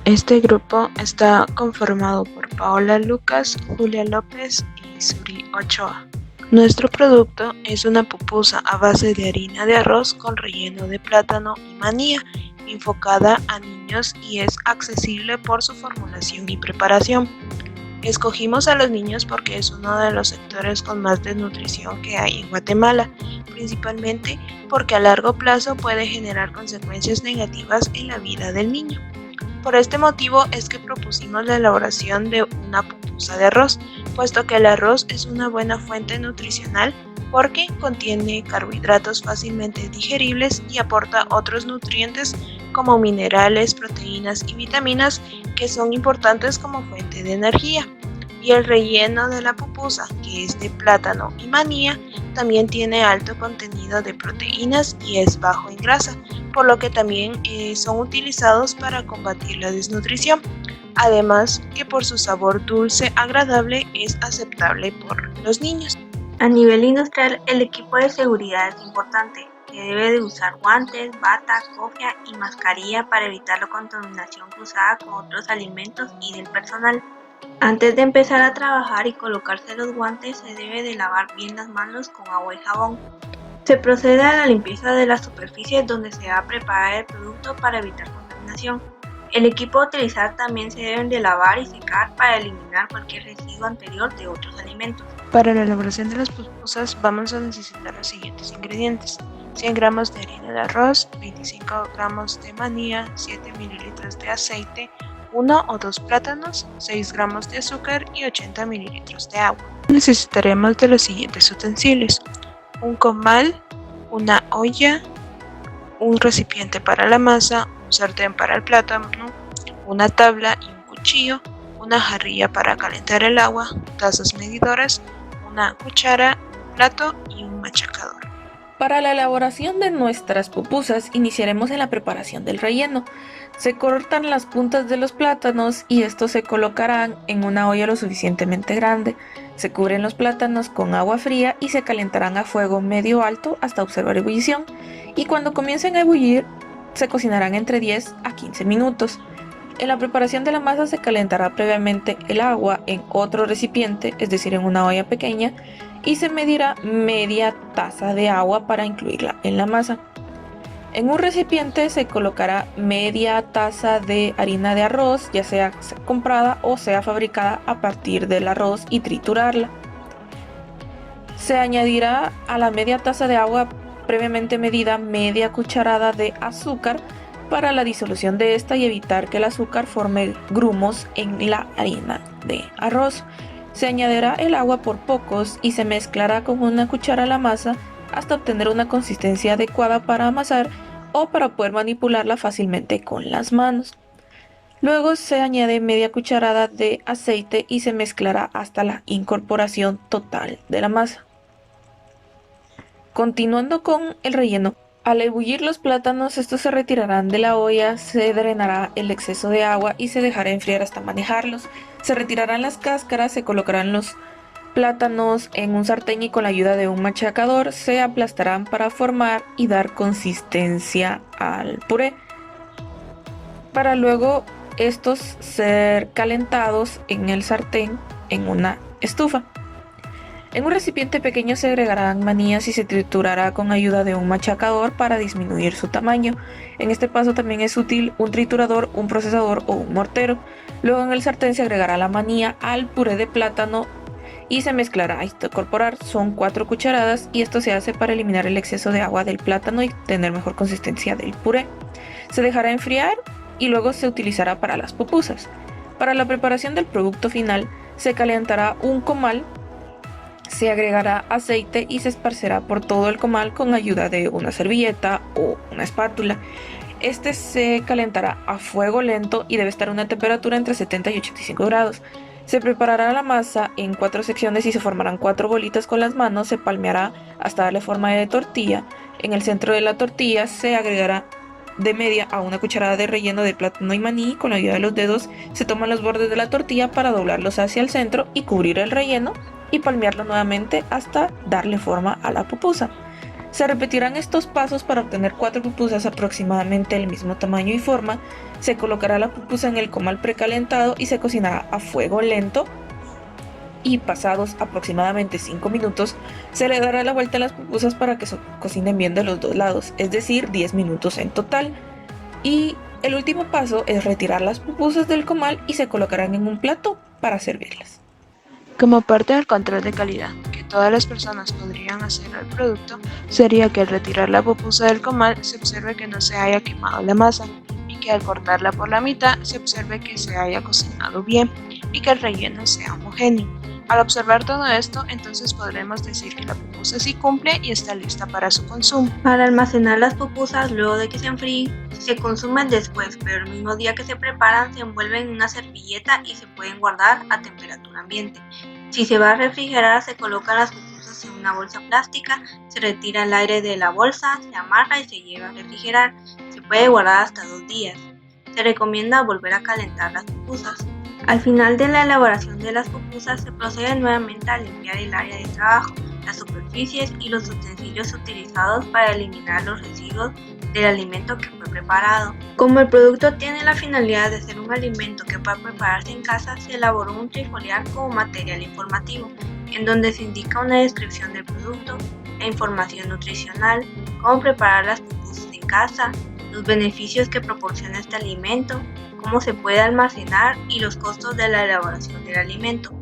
Este grupo está conformado por Paola Lucas, Julia López y Suri Ochoa. Nuestro producto es una pupusa a base de harina de arroz con relleno de plátano y manía, enfocada a niños y es accesible por su formulación y preparación. Escogimos a los niños porque es uno de los sectores con más desnutrición que hay en Guatemala, principalmente porque a largo plazo puede generar consecuencias negativas en la vida del niño. Por este motivo es que propusimos la elaboración de una pupusa de arroz, puesto que el arroz es una buena fuente nutricional porque contiene carbohidratos fácilmente digeribles y aporta otros nutrientes como minerales, proteínas y vitaminas que son importantes como fuente de energía. Y el relleno de la pupusa, que es de plátano y manía, también tiene alto contenido de proteínas y es bajo en grasa, por lo que también son utilizados para combatir la desnutrición. Además que por su sabor dulce agradable es aceptable por los niños. A nivel industrial, el equipo de seguridad es importante, que debe de usar guantes, bata, cofia y mascarilla para evitar la contaminación cruzada con otros alimentos y del personal. Antes de empezar a trabajar y colocarse los guantes, se debe de lavar bien las manos con agua y jabón. Se procede a la limpieza de las superficies donde se va a preparar el producto para evitar contaminación. El equipo a utilizar también se deben de lavar y secar para eliminar cualquier residuo anterior de otros alimentos. Para la elaboración de las pupusas vamos a necesitar los siguientes ingredientes: 100 gramos de harina de arroz, 25 gramos de manía, 7 mililitros de aceite, 1 o 2 plátanos, 6 gramos de azúcar y 80 mililitros de agua. Necesitaremos de los siguientes utensilios: un comal, una olla, un recipiente para la masa, un sartén para el plátano, una tabla y un cuchillo, una jarrilla para calentar el agua, tazas medidoras, una cuchara, un plato y un machacador. Para la elaboración de nuestras pupusas iniciaremos en la preparación del relleno. Se cortan las puntas de los plátanos y estos se colocarán en una olla lo suficientemente grande. Se cubren los plátanos con agua fría y se calentarán a fuego medio alto hasta observar ebullición, y cuando comiencen a ebullir se cocinarán entre 10 a 15 minutos. En la preparación de la masa se calentará previamente el agua en otro recipiente, es decir, en una olla pequeña, y se medirá media taza de agua para incluirla en la masa. En un recipiente se colocará media taza de harina de arroz, ya sea comprada o sea fabricada a partir del arroz, y triturarla. Se añadirá a la media taza de agua previamente medida media cucharada de azúcar para la disolución de esta y evitar que el azúcar forme grumos en la harina de arroz. Se añadirá el agua por pocos y se mezclará con una cuchara la masa hasta obtener una consistencia adecuada para amasar o para poder manipularla fácilmente con las manos. Luego se añade media cucharada de aceite y se mezclará hasta la incorporación total de la masa. Continuando con el relleno, al ebullir los plátanos, estos se retirarán de la olla, se drenará el exceso de agua y se dejará enfriar hasta manejarlos. Se retirarán las cáscaras, se colocarán los plátanos en un sartén y con la ayuda de un machacador se aplastarán para formar y dar consistencia al puré, para luego estos ser calentados en el sartén en una estufa. En un recipiente pequeño se agregarán manías y se triturará con ayuda de un machacador para disminuir su tamaño. En este paso también es útil un triturador, un procesador o un mortero. Luego en el sartén se agregará la manía al puré de plátano y se mezclará hasta incorporar. Son 4 cucharadas y esto se hace para eliminar el exceso de agua del plátano y tener mejor consistencia del puré. Se dejará enfriar y luego se utilizará para las pupusas. Para la preparación del producto final se calentará un comal, se agregará aceite y se esparcerá por todo el comal con ayuda de una servilleta o una espátula. Este se calentará a fuego lento y debe estar a una temperatura entre 70 y 85 grados. Se preparará la masa en 4 secciones y se formarán 4 bolitas con las manos. Se palmeará hasta darle forma de tortilla. En el centro de la tortilla se agregará de media a una cucharada de relleno de plátano y maní. Con la ayuda de los dedos se toman los bordes de la tortilla para doblarlos hacia el centro y cubrir el relleno y palmearlo nuevamente hasta darle forma a la pupusa. Se repetirán estos pasos para obtener 4 pupusas aproximadamente del mismo tamaño y forma. Se colocará la pupusa en el comal precalentado y se cocinará a fuego lento. Y pasados aproximadamente 5 minutos, se le dará la vuelta a las pupusas para que se cocinen bien de los dos lados, es decir, 10 minutos en total. Y el último paso es retirar las pupusas del comal y se colocarán en un plato para servirlas. Como parte del control de calidad que todas las personas podrían hacer al producto, sería que al retirar la pupusa del comal se observe que no se haya quemado la masa y que al cortarla por la mitad se observe que se haya cocinado bien y que el relleno sea homogéneo. Al observar todo esto, entonces podremos decir que la pupusa sí cumple y está lista para su consumo. Para almacenar las pupusas luego de que se enfríen, se consumen después, pero el mismo día que se preparan se envuelven en una servilleta y se pueden guardar a temperatura ambiente. Si se va a refrigerar, se colocan las pupusas en una bolsa plástica, se retira el aire de la bolsa, se amarra y se lleva a refrigerar. Se puede guardar hasta 2 días. Se recomienda volver a calentar las pupusas. Al final de la elaboración de las pupusas se procede nuevamente a limpiar el área de trabajo, las superficies y los utensilios utilizados para eliminar los residuos del alimento que fue preparado. Como el producto tiene la finalidad de ser un alimento que pueda prepararse en casa, se elaboró un trifoliar como material informativo, en donde se indica una descripción del producto, la información nutricional, cómo preparar las pupusas en casa, los beneficios que proporciona este alimento, cómo se puede almacenar y los costos de la elaboración del alimento.